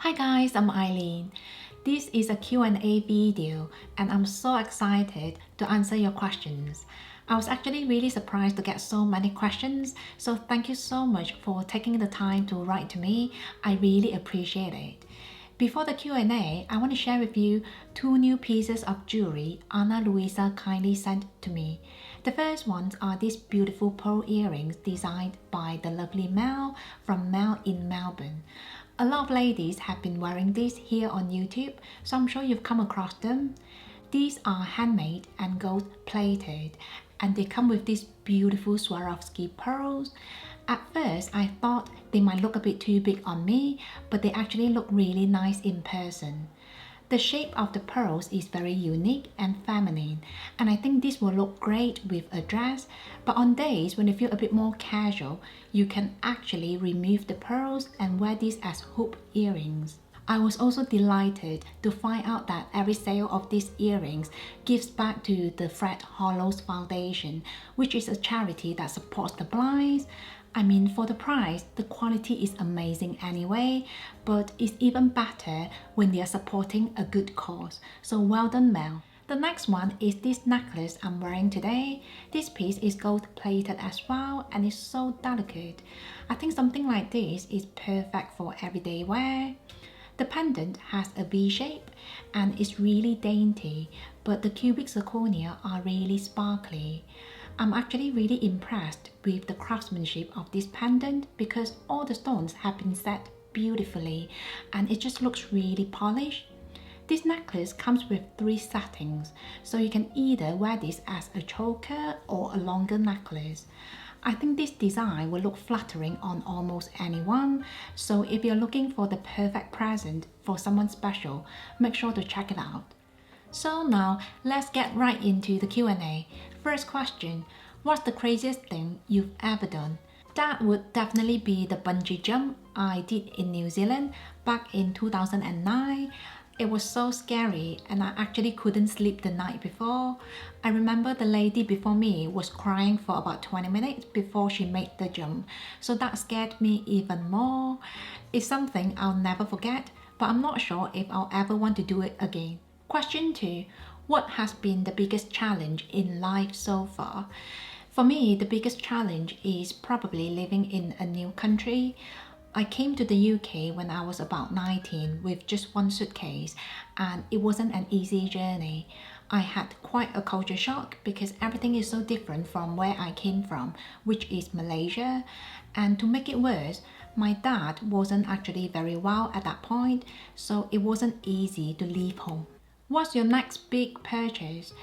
Hi guys, I'm Eileen. This is a Q&A video and I'm so excited to answer your questions. I was actually really surprised to get so many questions, so thank you so much for taking the time to write to me. I really appreciate it. Before the Q&A, I want to share with you two new pieces of jewelry Ana Luisa kindly sent to me. The first ones are these beautiful pearl earrings designed by the lovely Mel from Mel in Melbourne. A lot of ladies have been wearing these here on YouTube, so I'm sure you've come across them. These are handmade and gold plated, and they come with these beautiful Swarovski pearls. At first, I thought they might look a bit too big on me, but they actually look really nice in person. The shape of the pearls is very unique and feminine, and I think this will look great with a dress, but on days when you feel a bit more casual, you can actually remove the pearls and wear these as hoop earrings. I was also delighted to find out that every sale of these earrings gives back to the Fred Hollows Foundation, which is a charity that supports the blind. I mean, for the price, the quality is amazing anyway, but it's even better when they are supporting a good cause. So well done, Mel. The next one is this necklace I'm wearing today. This piece is gold plated as well and is so delicate. I think something like this is perfect for everyday wear. The pendant has a V shape and is really dainty, but the cubic zirconia are really sparkly. I'm actually really impressed with the craftsmanship of this pendant because all the stones have been set beautifully and it just looks really polished. This necklace comes with 3 settings, so you can either wear this as a choker or a longer necklace. I think this design will look flattering on almost anyone, so if you're looking for the perfect present for someone special, make sure to check it out. So now, let's get right into the Q&A. First question, what's the craziest thing you've ever done? That would definitely be the bungee jump I did in New Zealand back in 2009. It was so scary and I actually couldn't sleep the night before. I remember the lady before me was crying for about 20 minutes before she made the jump, so that scared me even more. It's something I'll never forget, but I'm not sure if I'll ever want to do it again. Question 2. What has been the biggest challenge in life so far? For me, the biggest challenge is probably living in a new country. I came to the UK when I was about 19 with just one suitcase, and it wasn't an easy journey. I had quite a culture shock because everything is so different from where I came from, which is Malaysia. And to make it worse, my dad wasn't actually very well at that point, so it wasn't easy to leave home. What's your next big purchase?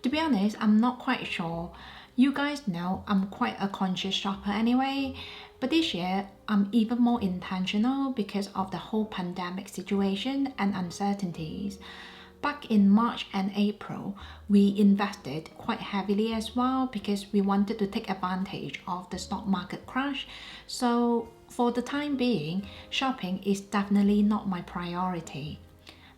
To be honest, I'm not quite sure. You guys know I'm quite a conscious shopper anyway, but this year I'm even more intentional because of the whole pandemic situation and uncertainties. Back in March and April, we invested quite heavily as well because we wanted to take advantage of the stock market crash. So for the time being, shopping is definitely not my priority.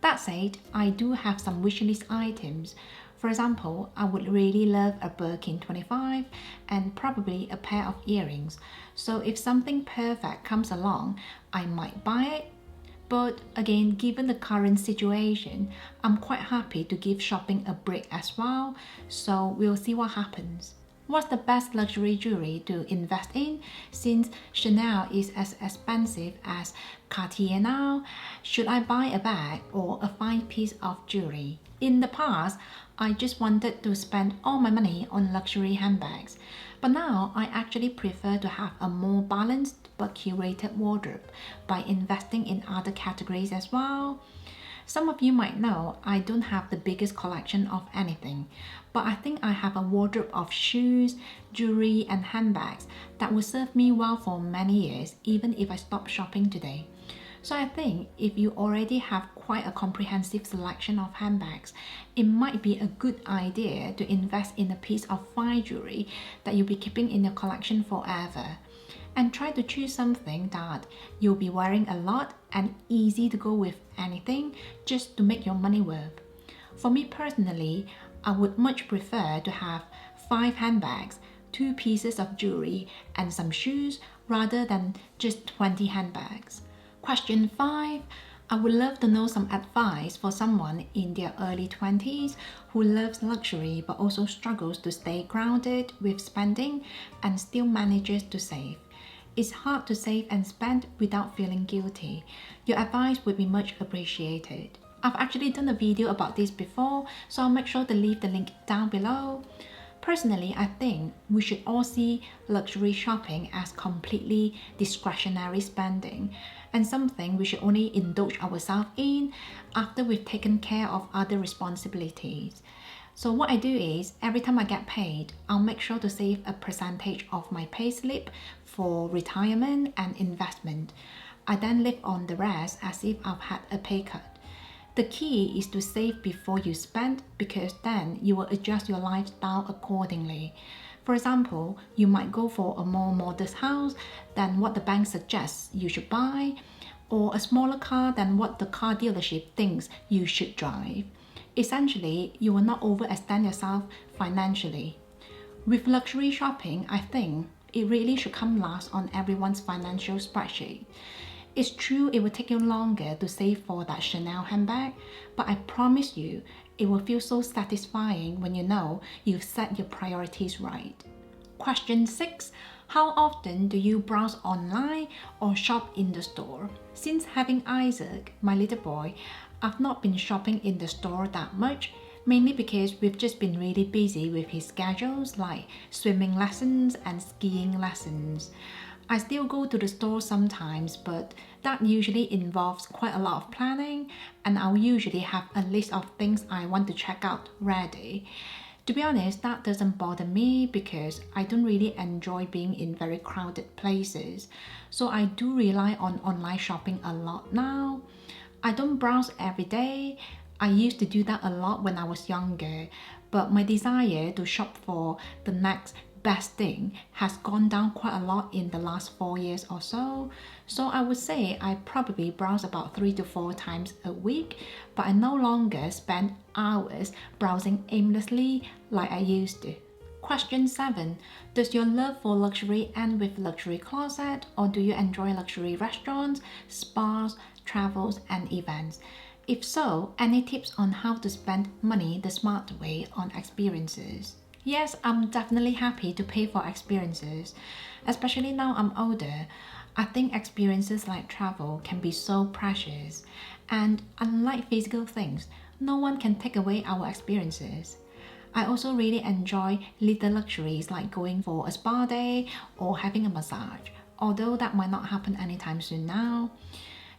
That said, I do have some wishlist items. For example, I would really love a Birkin 25 and probably a pair of earrings. So if something perfect comes along, I might buy it. But again, given the current situation, I'm quite happy to give shopping a break as well. So we'll see what happens. What's the best luxury jewelry to invest in since Chanel is as expensive as Cartier now? Should I buy a bag or a fine piece of jewelry? In the past, I just wanted to spend all my money on luxury handbags, but now I actually prefer to have a more balanced but curated wardrobe by investing in other categories as well. Some of you might know I don't have the biggest collection of anything, but I think I have a wardrobe of shoes, jewelry and handbags that will serve me well for many years even if I stop shopping today. So I think if you already have quite a comprehensive selection of handbags, it might be a good idea to invest in a piece of fine jewelry that you'll be keeping in your collection forever. And try to choose something that you'll be wearing a lot and easy to go with anything just to make your money worth. For me personally, I would much prefer to have 5 handbags, 2 pieces of jewelry and some shoes rather than just 20 handbags. Question 5. I would love to know some advice for someone in their early 20s who loves luxury but also struggles to stay grounded with spending and still manages to save. It's hard to save and spend without feeling guilty. Your advice would be much appreciated. I've actually done a video about this before, so I'll make sure to leave the link down below. Personally, I think we should all see luxury shopping as completely discretionary spending and something we should only indulge ourselves in after we've taken care of other responsibilities. So what I do is, every time I get paid, I'll make sure to save a percentage of my pay slip for retirement and investment. I then live on the rest as if I've had a pay cut. The key is to save before you spend, because then you will adjust your lifestyle accordingly. For example, you might go for a more modest house than what the bank suggests you should buy, or a smaller car than what the car dealership thinks you should drive. Essentially, you will not overextend yourself financially. With luxury shopping, I think it really should come last on everyone's financial spreadsheet. It's true it will take you longer to save for that Chanel handbag, but I promise you, it will feel so satisfying when you know you've set your priorities right. Question 6. How often do you browse online or shop in the store? Since having Isaac, my little boy, I've not been shopping in the store that much, mainly because we've just been really busy with his schedules like swimming lessons and skiing lessons. I still go to the store sometimes, but that usually involves quite a lot of planning, and I'll usually have a list of things I want to check out ready. To be honest, that doesn't bother me because I don't really enjoy being in very crowded places, so I do rely on online shopping a lot now. I don't browse every day. I used to do that a lot when I was younger, but my desire to shop for the next best thing has gone down quite a lot in the last 4 years or so. So I would say I probably browse about 3 to 4 times a week, but I no longer spend hours browsing aimlessly like I used to. Question 7. Does your love for luxury end with luxury closet, or do you enjoy luxury restaurants, spas, travels and events? If so, any tips on how to spend money the smart way on experiences? Yes, I'm definitely happy to pay for experiences. Especially now I'm older, I think experiences like travel can be so precious. And unlike physical things, no one can take away our experiences. I also really enjoy little luxuries like going for a spa day or having a massage, although that might not happen anytime soon now.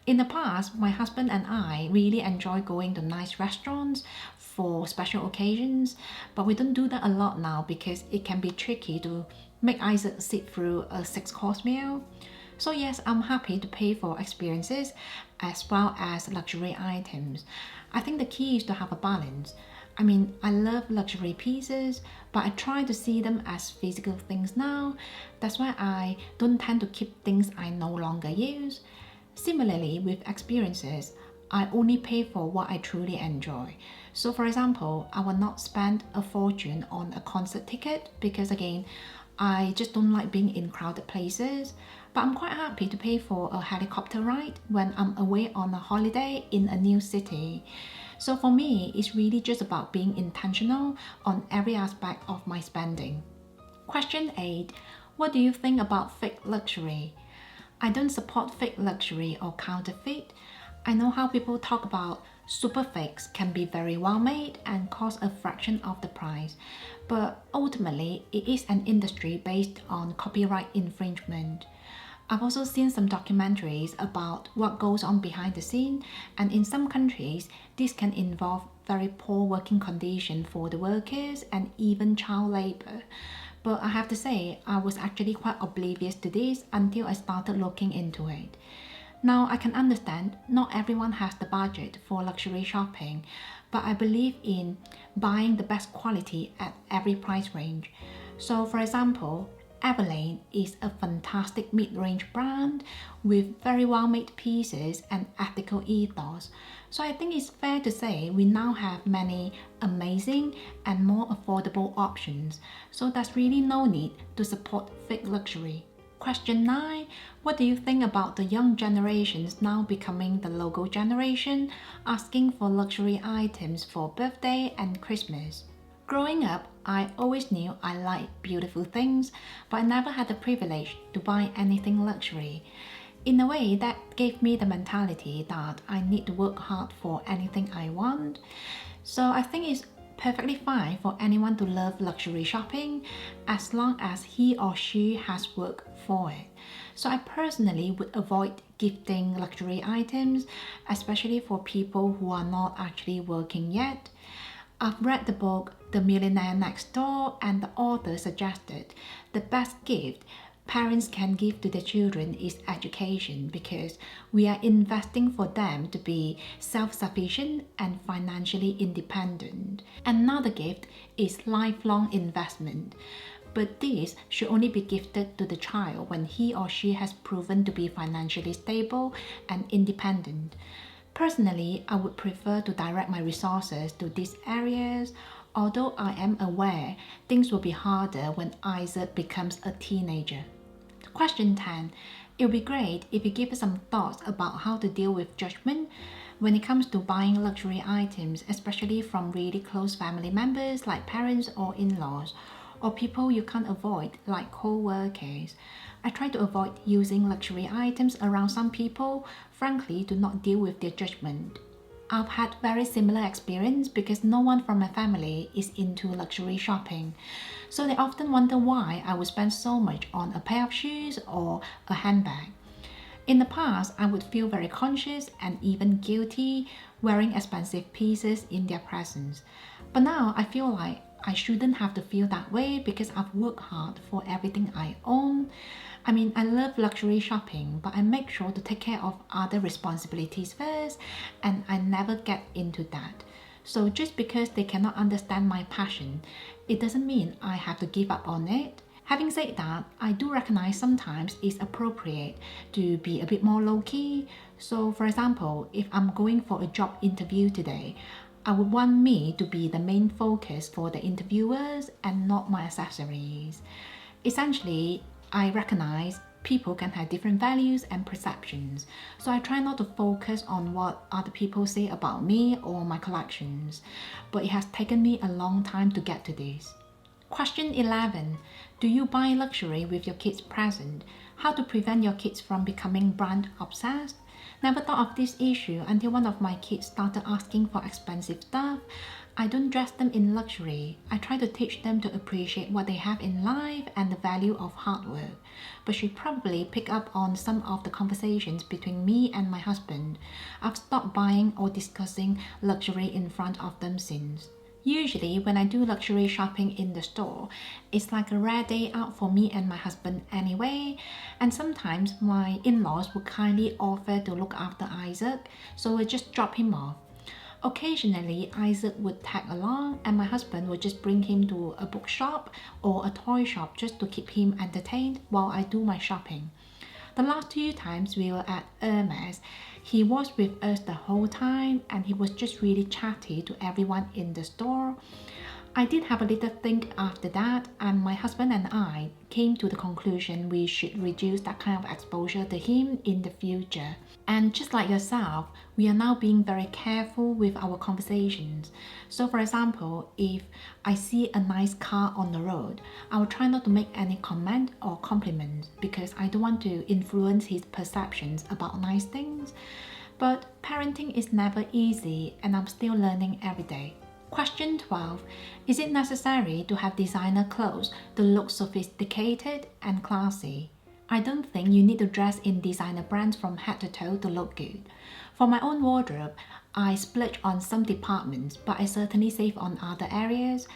In the past, my husband and I really enjoy going to nice restaurants for special occasions, but we don't do that a lot now because it can be tricky to make Isaac sit through a 6-course meal. So yes, I'm happy to pay for experiences as well as luxury items. I think the key is to have a balance. I mean, I love luxury pieces, but I try to see them as physical things now. That's why I don't tend to keep things I no longer use. Similarly, with experiences, I only pay for what I truly enjoy. So for example, I will not spend a fortune on a concert ticket because again, I just don't like being in crowded places. But I'm quite happy to pay for a helicopter ride when I'm away on a holiday in a new city. So for me, it's really just about being intentional on every aspect of my spending. Question 8. What do you think about fake luxury? I don't support fake luxury or counterfeit. I know how people talk about super fakes can be very well made and cost a fraction of the price, but ultimately it is an industry based on copyright infringement. I've also seen some documentaries about what goes on behind the scene, and in some countries this can involve very poor working conditions for the workers and even child labor. But I have to say, I was actually quite oblivious to this until I started looking into it. Now, I can understand not everyone has the budget for luxury shopping, but I believe in buying the best quality at every price range. So, for example, Everlane is a fantastic mid-range brand with very well-made pieces and ethical ethos. So I think it's fair to say we now have many amazing and more affordable options. So there's really no need to support fake luxury. Question 9. What do you think about the young generations now becoming the logo generation, asking for luxury items for birthday and Christmas? Growing up, I always knew I liked beautiful things, but I never had the privilege to buy anything luxury. In a way, that gave me the mentality that I need to work hard for anything I want. So I think it's perfectly fine for anyone to love luxury shopping as long as he or she has worked for it. So I personally would avoid gifting luxury items, especially for people who are not actually working yet. I've read the book The Millionaire Next Door, and the author suggested the best gift parents can give to their children is education, because we are investing for them to be self-sufficient and financially independent. Another gift is lifelong investment, but this should only be gifted to the child when he or she has proven to be financially stable and independent. Personally, I would prefer to direct my resources to these areas, although I am aware things will be harder when Isaac becomes a teenager. Question 10. It would be great if you give us some thoughts about how to deal with judgment when it comes to buying luxury items, especially from really close family members like parents or in-laws, or people you can't avoid like co-workers. I try to avoid using luxury items around some people, frankly, to not deal with their judgment. I've had very similar experience because no one from my family is into luxury shopping. So they often wonder why I would spend so much on a pair of shoes or a handbag. In the past, I would feel very conscious and even guilty wearing expensive pieces in their presence. But now I feel like I shouldn't have to feel that way because I've worked hard for everything I own. I love luxury shopping, but I make sure to take care of other responsibilities first, and I never get into that. So just because they cannot understand my passion, it doesn't mean I have to give up on it. Having said that, I do recognize sometimes it's appropriate to be a bit more low-key. So for example, if I'm going for a job interview today, I would want me to be the main focus for the interviewers and not my accessories. Essentially, I recognize people can have different values and perceptions, so I try not to focus on what other people say about me or my collections, but it has taken me a long time to get to this. Question 11. Do you buy luxury with your kids present? How to prevent your kids from becoming brand obsessed? Never thought of this issue until one of my kids started asking for expensive stuff. I don't dress them in luxury. I try to teach them to appreciate what they have in life and the value of hard work. But she probably picked up on some of the conversations between me and my husband. I've stopped buying or discussing luxury in front of them since. Usually, when I do luxury shopping in the store, it's like a rare day out for me and my husband anyway, and sometimes my in-laws would kindly offer to look after Isaac, so I just drop him off. Occasionally, Isaac would tag along, and my husband would just bring him to a bookshop or a toy shop just to keep him entertained while I do my shopping. The last 2 times we were at Hermes, he was with us the whole time and he was just really chatty to everyone in the store. I did have a little think after that, and my husband and I came to the conclusion we should reduce that kind of exposure to him in the future. And just like yourself, we are now being very careful with our conversations. So for example, if I see a nice car on the road, I will try not to make any comment or compliment because I don't want to influence his perceptions about nice things. But parenting is never easy, and I'm still learning every day. Question 12. Is it necessary to have designer clothes to look sophisticated and classy? I don't think you need to dress in designer brands from head to toe to look good. For my own wardrobe, I splurge on some departments, but I certainly save on other areas.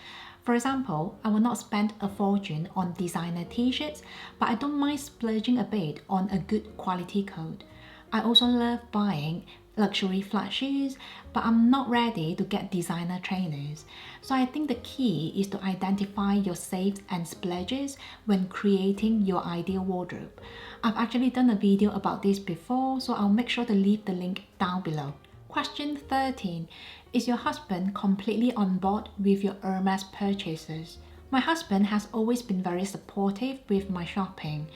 For example, I will not spend a fortune on designer t-shirts, but I don't mind splurging a bit on a good quality coat. I also love buying luxury flat shoes, but I'm not ready to get designer trainers. So I think the key is to identify your saves and splurges when creating your ideal wardrobe. I've actually done a video about this before, so I'll make sure to leave the link down below. Question 13. Is your husband completely on board with your Hermes purchases? My husband has always been very supportive with my shopping.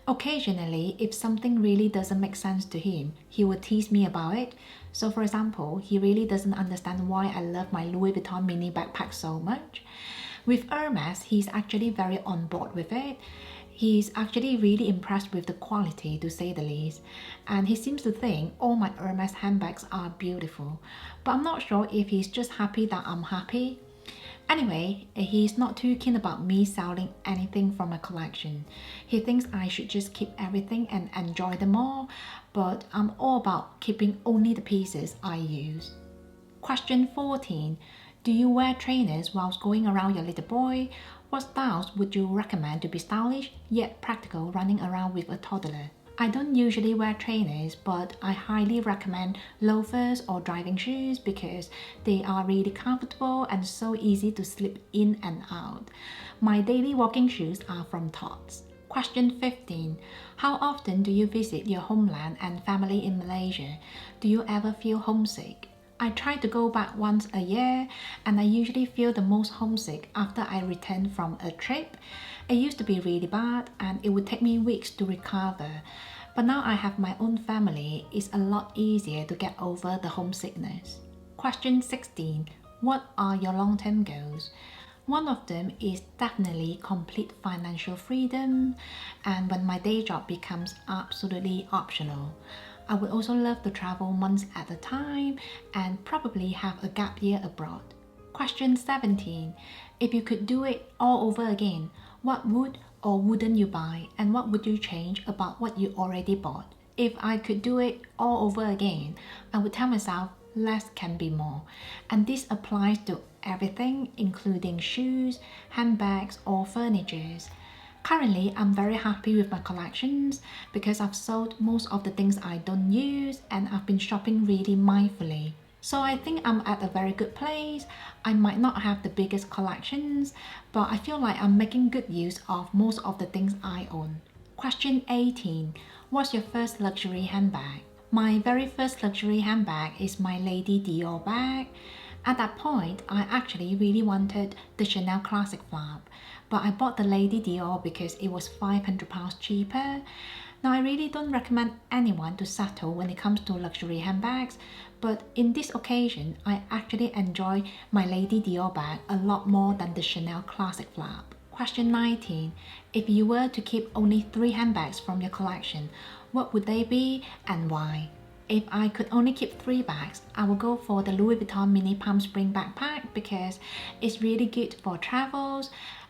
Occasionally, if something really doesn't make sense to him, he will tease me about it. So for example, he really doesn't understand why I love my Louis Vuitton mini backpack so much. With Hermes, he's actually very on board with it. He's actually really impressed with the quality, to say the least, and he seems to think all my Hermes handbags are beautiful, but I'm not sure if he's just happy that I'm happy. Anyway, he's not too keen about me selling anything from my collection. He thinks I should just keep everything and enjoy them all, but I'm all about keeping only the pieces I use. Question 14. Do you wear trainers whilst going around your little boy? What styles would you recommend to be stylish yet practical running around with a toddler? I don't usually wear trainers, but I highly recommend loafers or driving shoes because they are really comfortable and so easy to slip in and out. My daily walking shoes are from Tots. Question 15. How often do you visit your homeland and family in Malaysia? Do you ever feel homesick? I try to go back once a year, and I usually feel the most homesick after I return from a trip. It used to be really bad and it would take me weeks to recover. But now I have my own family, it's a lot easier to get over the homesickness. Question 16. What are your long-term goals? One of them is definitely complete financial freedom, and when my day job becomes absolutely optional. I would also love to travel months at a time and probably have a gap year abroad. Question 17. If you could do it all over again, what would or wouldn't you buy, and what would you change about what you already bought? If I could do it all over again, I would tell myself less can be more. And this applies to everything, including shoes, handbags, or furniture. Currently, I'm very happy with my collections because I've sold most of the things I don't use and I've been shopping really mindfully. So I think I'm at a very good place. I might not have the biggest collections, but I feel like I'm making good use of most of the things I own. Question 18. What's your first luxury handbag? My very first luxury handbag is my Lady Dior bag. At that point, I actually really wanted the Chanel Classic flap, but I bought the Lady Dior because it was £500 cheaper. Now, I really don't recommend anyone to settle when it comes to luxury handbags, but in this occasion, I actually enjoy my Lady Dior bag a lot more than the Chanel Classic flap. Question 19. If you were to keep only 3 handbags from your collection, what would they be and why? If I could only keep 3 bags, I would go for the Louis Vuitton Mini Palm Spring backpack because it's really good for travels,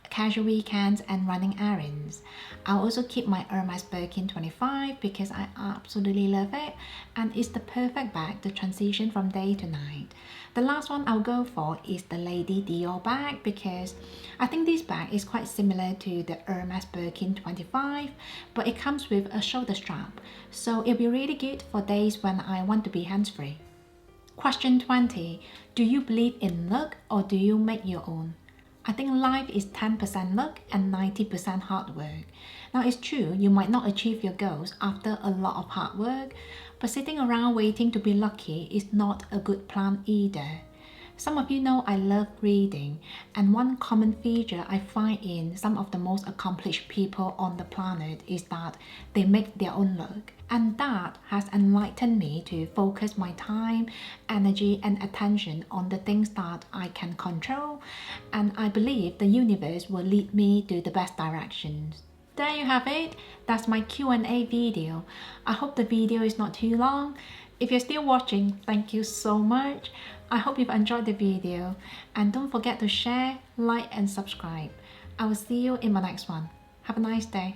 casual weekends and running errands. I'll also keep my Hermes Birkin 25 because I absolutely love it and it's the perfect bag to transition from day to night. The last one I'll go for is the Lady Dior bag because I think this bag is quite similar to the Hermes Birkin 25, but it comes with a shoulder strap, so it'll be really good for days when I want to be hands-free. Question 20. Do you believe in luck or do you make your own? I think life is 10% luck and 90% hard work. Now it's true, you might not achieve your goals after a lot of hard work, but sitting around waiting to be lucky is not a good plan either. Some of you know I love reading, and one common feature I find in some of the most accomplished people on the planet is that they make their own luck. And that has enlightened me to focus my time, energy and attention on the things that I can control, and I believe the universe will lead me to the best directions. There you have it, that's my Q&A video. I hope the video is not too long. If you're still watching, thank you so much. I hope you've enjoyed the video, and don't forget to share, like and subscribe. I will see you in my next one. Have a nice day.